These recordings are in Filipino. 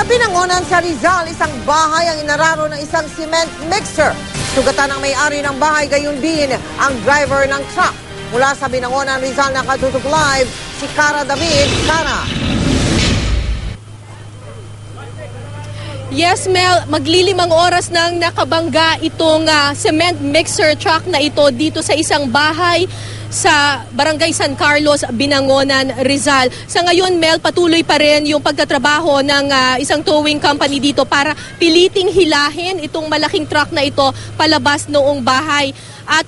Binangonan sa Rizal, isang bahay ang inararo ng isang cement mixer. Sugatan ang may-ari ng bahay, gayon din ang driver ng truck. Mula sa Binangonan, Rizal, nakatutok live si Cara David. Cara. Yes, Mel, maglilimang oras nang nakabangga itong cement mixer truck na ito dito sa isang bahay sa Barangay San Carlos, Binangonan, Rizal. Sa ngayon, Mel, patuloy pa rin yung pagtatrabaho ng isang towing company dito para piliting hilahin itong malaking truck na ito palabas noong bahay. At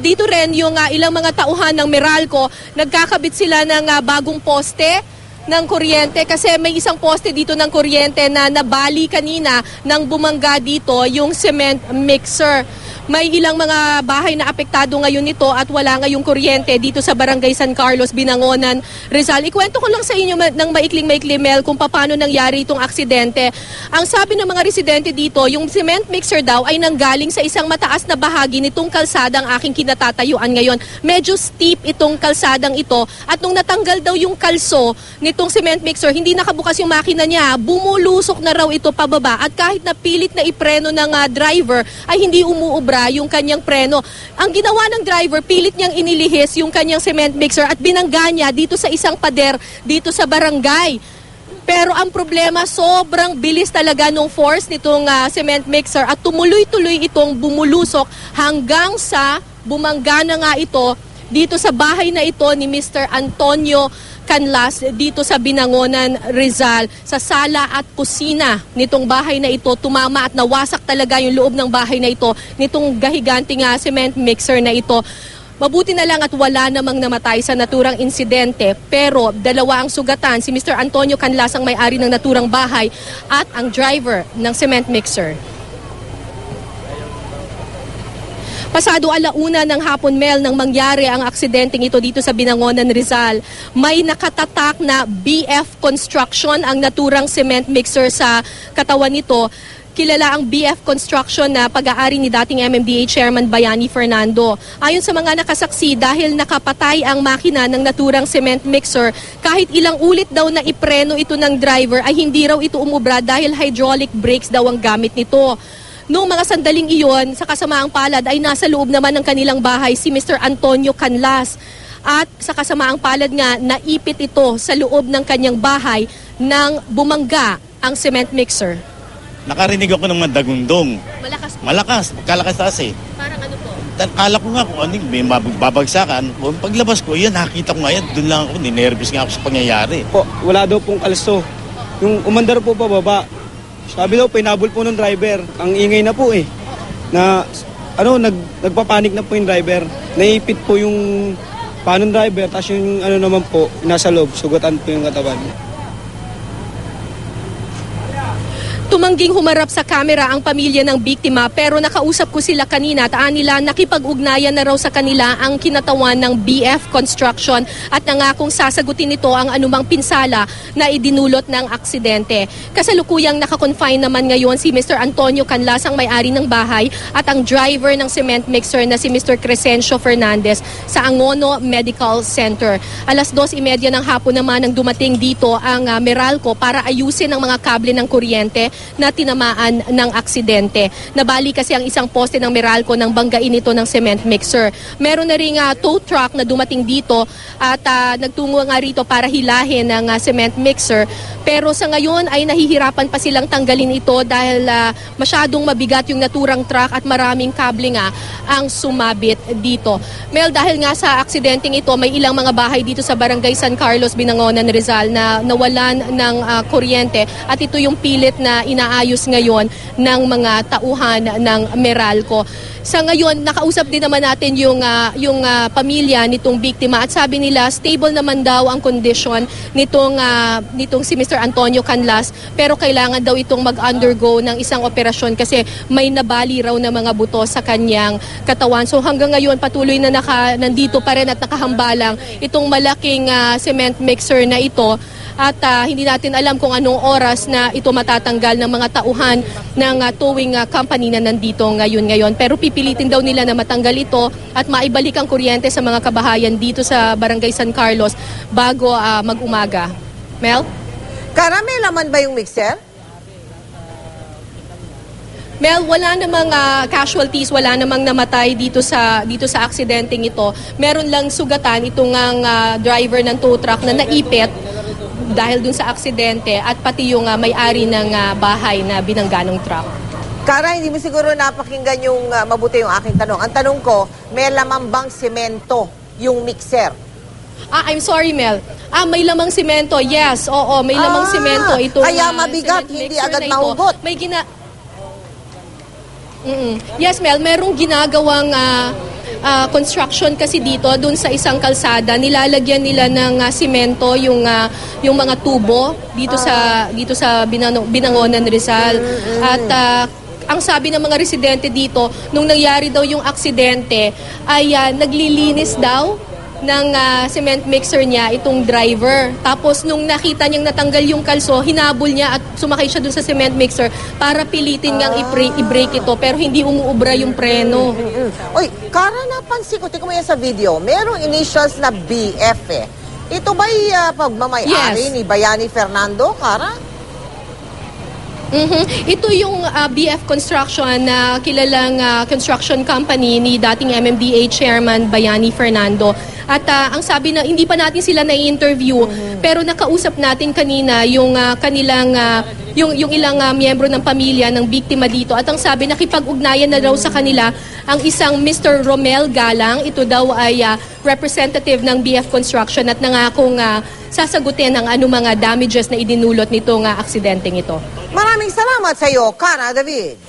dito rin yung ilang mga tauhan ng Meralco, nagkakabit sila ng bagong poste ng kuryente kasi may isang poste dito ng kuryente na nabali kanina nang bumangga dito yung cement mixer. May ilang mga bahay na apektado ngayon nito at wala ngayong kuryente dito sa Barangay San Carlos, Binangonan, Rizal. Ikwento ko lang sa inyo ng maikling-maikli, Mel, kung paano nangyari itong aksidente. Ang sabi ng mga residente dito, yung cement mixer daw ay nanggaling sa isang mataas na bahagi nitong kalsadang aking kinatatayuan ngayon. Medyo steep itong kalsadang ito at nung natanggal daw yung kalso nitong cement mixer, hindi nakabukas yung makina niya, bumulusok na raw ito pababa at kahit na pilit na ipreno ng driver ay hindi umuubra yung kanyang preno. Ang ginawa ng driver, pilit niyang inilihis yung kanyang cement mixer at binangga niya dito sa isang pader dito sa barangay. Pero ang problema, sobrang bilis talaga nung force nitong cement mixer at tumuloy-tuloy itong bumulusok hanggang sa bumangga na nga ito dito sa bahay na ito ni Mr. Antonio Canlas dito sa Binangonan, Rizal. Sa sala at kusina nitong bahay na ito, tumama at nawasak talaga yung loob ng bahay na ito nitong gahiganting cement mixer na ito. Mabuti na lang at wala namang namatay sa naturang insidente, pero dalawa ang sugatan. Si Mr. Antonio Canlas ang may-ari ng naturang bahay at ang driver ng cement mixer. Pasado 1:00 ng hapon, Mel, nang mangyari ang aksidenteng ito dito sa Binangonan, Rizal. May nakatatak na BF Construction ang naturang cement mixer sa katawan nito. Kilala ang BF Construction na pag-aari ni dating MMDA Chairman Bayani Fernando. Ayon sa mga nakasaksi, dahil nakapatay ang makina ng naturang cement mixer, kahit ilang ulit daw na ipreno ito ng driver ay hindi raw ito umubra dahil hydraulic brakes daw ang gamit nito. Noong mga sandaling iyon, sa kasamaang palad ay nasa loob naman ng kanilang bahay si Mr. Antonio Canlas. At sa kasamaang palad nga, naipit ito sa loob ng kanyang bahay nang bumangga ang cement mixer. Nakarinig ako ng mandagundong. Malakas po. Malakas, kalakas kasi. Parang ano po? Kala ko nga kung ano may babagsakan. Paglabas ko, yan, nakita ko nga yan. Doon lang ako, ninervous nga ako sa pangyayari. Po, wala daw pong kalso. Yung umandar po pababa. Sabi daw, pinabol po ng driver. Ang ingay na po eh. Na, nagpapanik na po yung driver. Naipit po yung panong driver. Tapos yung naman po, nasa loob. Sugatan po yung katawan. Tumangging humarap sa kamera ang pamilya ng biktima pero nakausap ko sila kanina at nila nakipag-ugnayan na raw sa kanila ang kinatawan ng BF Construction at nangakong sasagutin nito ang anumang pinsala na idinulot ng aksidente. Kasalukuyang nakakonfine naman ngayon si Mr. Antonio Canlas, ang may-ari ng bahay, at ang driver ng cement mixer na si Mr. Crescencio Fernandez sa Angono Medical Center. 2:30 ng hapon naman nang dumating dito ang Meralco para ayusin ang mga kable ng kuryente na tinamaan ng aksidente. Nabali kasi ang isang poste ng Meralco nang banggain ito ng cement mixer. Meron na ring tow truck na dumating dito at nagtungo nga rito para hilahin ang cement mixer. Pero sa ngayon ay nahihirapan pa silang tanggalin ito dahil masyadong mabigat yung naturang truck at maraming kable nga ang sumabit dito. Mel, dahil nga sa aksidenteng ito, may ilang mga bahay dito sa Barangay San Carlos, Binangonan, Rizal na nawalan ng kuryente at ito yung pilit na inaayos ngayon ng mga tauhan ng Meralco. Sa ngayon, nakausap din naman natin yung pamilya nitong biktima at sabi nila stable naman daw ang kondisyon nitong si Mr. Antonio Canlas, pero kailangan daw itong mag-undergo ng isang operasyon kasi may nabali raw na mga buto sa kanyang katawan. So hanggang ngayon patuloy na nandito pa rin at nakahambalang itong malaking cement mixer na ito. At hindi natin alam kung anong oras na ito matatanggal ng mga tauhan ng towing company na nandito ngayon. Pero pipilitin daw nila na matanggal ito at maibalik ang kuryente sa mga kabahayan dito sa Barangay San Carlos bago mag-umaga. Mel? Cara, may laman ba yung mixer? Mel, wala namang casualties, wala namang namatay dito sa aksidenteng ito. Meron lang sugatan itong driver ng tow truck na naipit dahil dun sa aksidente at pati yung may-ari ng bahay na binangga ng truck. Kara, hindi mo siguro napakinggan yung mabuti yung aking tanong. Ang tanong ko, may laman bang semento yung mixer? I'm sorry, Mel. May lamang simento. Yes, oo, may lamang simento. Itong, kaya mabigat, cement hindi mixer agad na ito. mahugot. May Yes, Mel, merong ginagawang construction kasi dito, dun sa isang kalsada. Nilalagyan nila ng simento yung mga tubo dito sa Binangonan, Rizal. At ang sabi ng mga residente dito, nung nangyari daw yung aksidente, ay naglilinis daw ng cement mixer niya itong driver. Tapos nung nakita niyang natanggal yung kalso, hinabol niya at sumakay siya dun sa cement mixer para pilitin niyang i-brake ito, pero hindi umuubra yung preno. Uy, Kara, napansin ko, tingnan mo yan sa video, merong initials na BF eh. Ito ba'y pagmamayari Yes. ni Bayani Fernando, Kara? Ito yung BF Construction na kilalang construction company ni dating MMDA Chairman Bayani Fernando. At ang sabi na hindi pa natin sila na-interview, pero nakausap natin kanina yung kanilang yung ilang miyembro ng pamilya ng biktima dito. At ang sabi, nakipag-ugnayan na daw sa kanila ang isang Mr. Romel Galang. Ito daw ay representative ng BF Construction at nangakong sasagutin ang anumang damages na idinulot nitong aksidenteng ito. Maraming salamat sa iyo, Kara David.